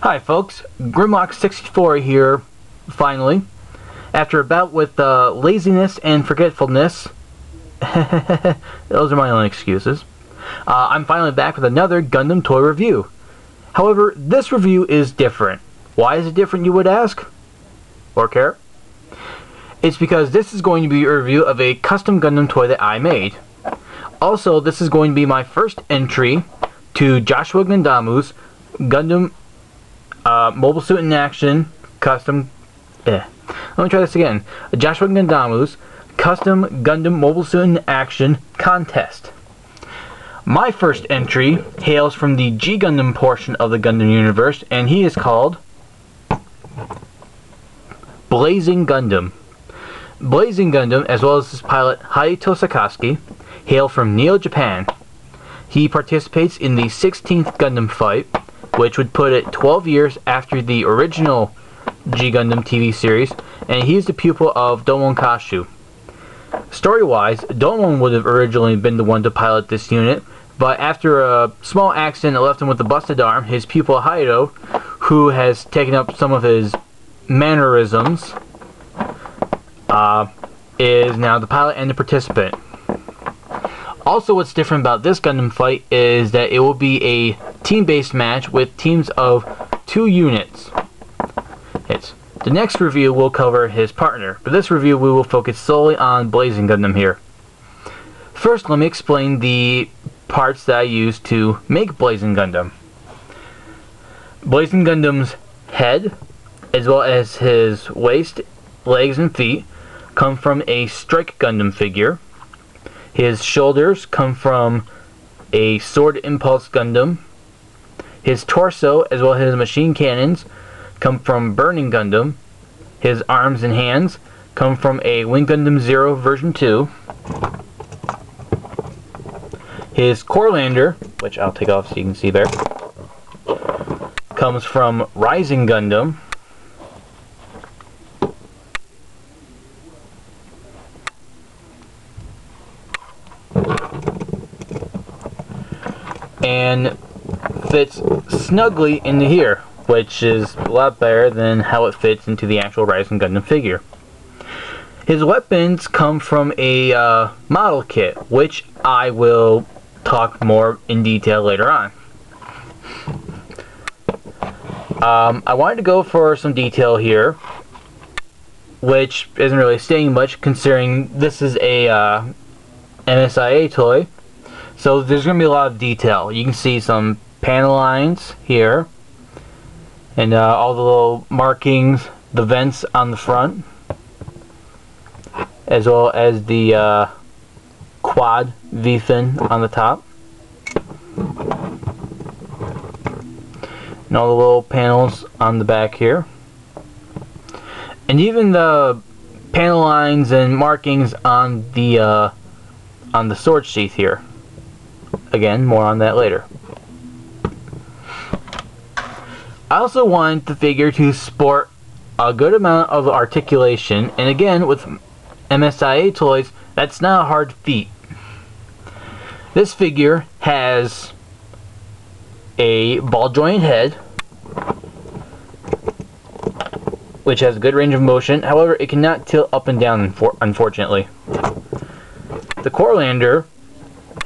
Hi folks, Grimlock64 here, finally. After a bout with laziness and forgetfulness, those are my only excuses, I'm finally back with another Gundam toy review. However, this review is different. Why is it different, you would ask? Or care? It's because this is going to be a review of a custom Gundam toy that I made. Also, this is going to be my first entry to Joshuagundamu's Gundam Mobile Suit in Action custom. Let me try this again. Joshuagundamu's custom Gundam Mobile Suit in Action contest. My first entry hails from the G Gundam portion of the Gundam universe, and he is called Blazing Gundam. Blazing Gundam, as well as his pilot Hayato Sakazuki, hail from Neo, Japan. He participates in the 16th Gundam fight, which would put it 12 years after the original G Gundam TV series, and he's the pupil of Domon Kashu. Story-wise, Domon would have originally been the one to pilot this unit, but after a small accident that left him with a busted arm, his pupil Hayato, who has taken up some of his mannerisms, is now the pilot and the participant. Also, what's different about this Gundam fight is that it will be a team-based match with teams of 2 units. The next review will cover his partner, but this review we will focus solely on Blazing Gundam here. First, let me explain the parts that I used to make Blazing Gundam. Blazing Gundam's head, as well as his waist, legs, and feet, come from a Strike Gundam figure. His shoulders come from a Sword Impulse Gundam. His torso, as well as his machine cannons, come from Burning Gundam. His arms and hands come from a Wing Gundam Zero version 2. His core lander, which I'll take off so you can see there, comes from Rising Gundam. And fits snugly into here, which is a lot better than how it fits into the actual Rising Gundam figure. His weapons come from a model kit, which I will talk more in detail later on. I wanted to go for some detail here, which isn't really saying much considering this is a MSiA toy. So there's going to be a lot of detail. You can see some panel lines here, and all the little markings, the vents on the front, as well as the quad V-fin on the top, and all the little panels on the back here, and even the panel lines and markings on the sword sheath here. Again, more on that later. I also wanted the figure to sport a good amount of articulation, and again, with MSiA toys, that's not a hard feat. This figure has a ball joint head, which has a good range of motion. However, it cannot tilt up and down, unfortunately. The core lander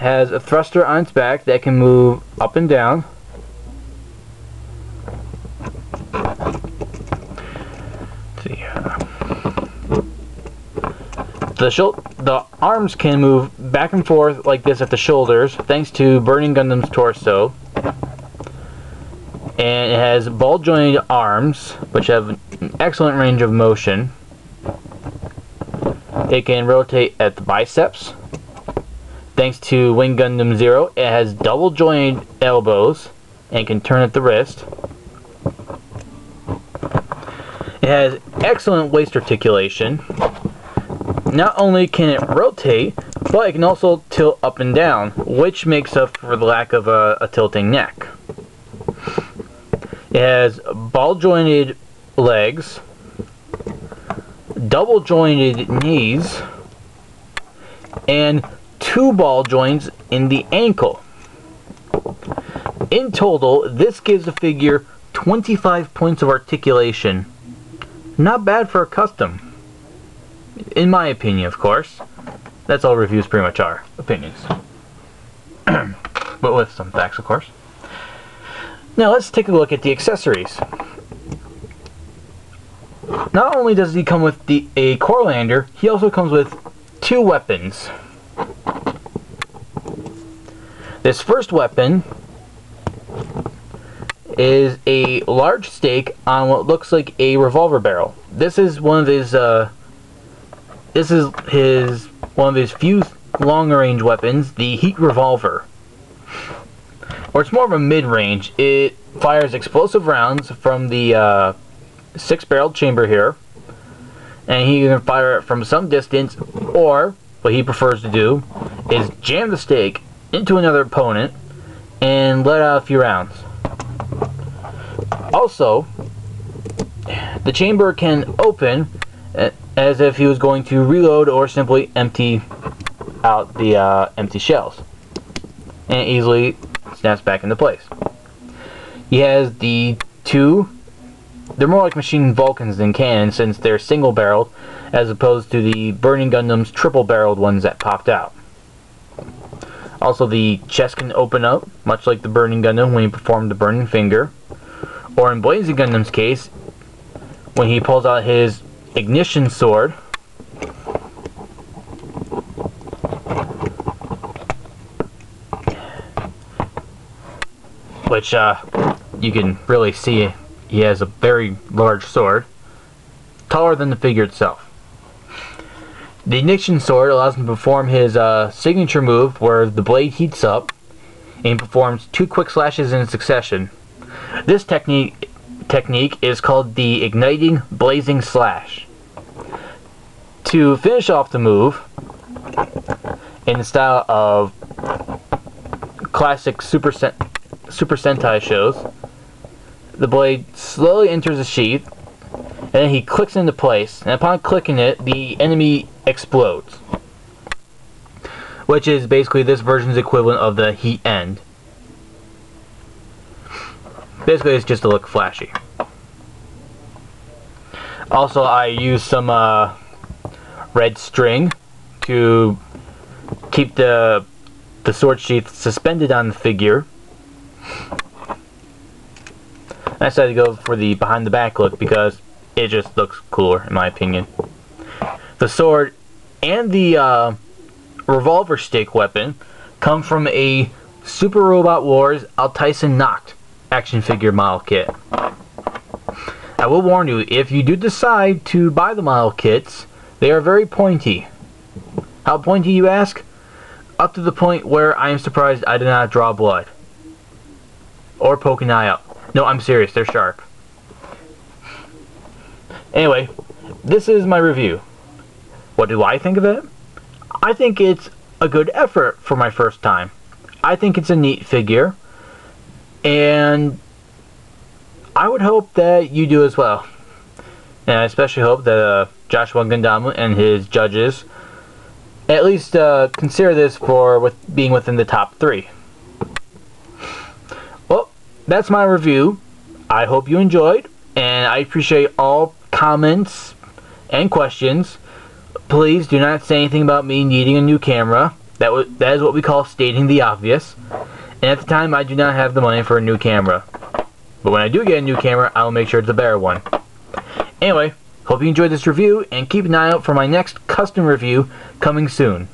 has a thruster on its back that can move up and down. The arms can move back and forth like this at the shoulders, thanks to Burning Gundam's torso. And it has ball jointed arms, which have an excellent range of motion. It can rotate at the biceps. Thanks to Wing Gundam Zero, it has double jointed elbows and can turn at the wrist. It has excellent waist articulation. Not only can it rotate, but it can also tilt up and down, which makes up for the lack of a tilting neck. It has ball jointed legs, double jointed knees, and 2 ball joints in the ankle. In total, this gives the figure 25 points of articulation. Not bad for a custom. In my opinion, of course. That's all reviews pretty much are. Opinions. But with some facts, of course. Now let's take a look at the accessories. Not only does he come with a core lander, he also comes with 2 weapons. This first weapon is a large stake on what looks like a revolver barrel. This is one of his one of his few long-range weapons, the Heat Revolver. Or it's more of a mid-range. It fires explosive rounds from the 6-barreled chamber here, and he can fire it from some distance, or what he prefers to do is jam the stake into another opponent and let out a few rounds. Also, the chamber can open as if he was going to reload or simply empty out the empty shells, and it easily snaps back into place. He has the 2, they're more like machine Vulcans than cannons since they're single-barreled as opposed to the Burning Gundam's triple-barreled ones that popped out. Also, the chest can open up, much like the Burning Gundam when he performed the Burning Finger, or in Blazing Gundam's case, when he pulls out his ignition sword, which you can really see he has a very large sword, taller than the figure itself. The ignition sword allows him to perform his signature move where the blade heats up and he performs 2 quick slashes in succession. This technique is called the Igniting Blazing Slash. To finish off the move, in the style of classic Super Sentai shows, the blade slowly enters the sheath, and then he clicks into place, and upon clicking it, the enemy explodes. Which is basically this version's equivalent of the heat end. Basically, it's just to look flashy. Also, I used some red string to keep the sword sheath suspended on the figure. I decided to go for the behind the back look because it just looks cooler in my opinion. The sword and the revolver stick weapon come from a Super Robot Wars Alteisen Nacht action figure model kit. I will warn you, if you do decide to buy the model kits, they are very pointy. How pointy, you ask? Up to the point where I am surprised I did not draw blood. Or poke an eye out. No, I'm serious, they're sharp. Anyway, this is my review. What do I think of it? I think it's a good effort for my first time. I think it's a neat figure. And I would hope that you do as well. And I especially hope that Joshuagundamu and his judges at least consider this for being within the top 3. Well, that's my review. I hope you enjoyed, and I appreciate all comments and questions. Please do not say anything about me needing a new camera. That is what we call stating the obvious. And at the time, I do not have the money for a new camera. But when I do get a new camera, I will make sure it's a better one. Anyway, hope you enjoyed this review, and keep an eye out for my next custom review coming soon.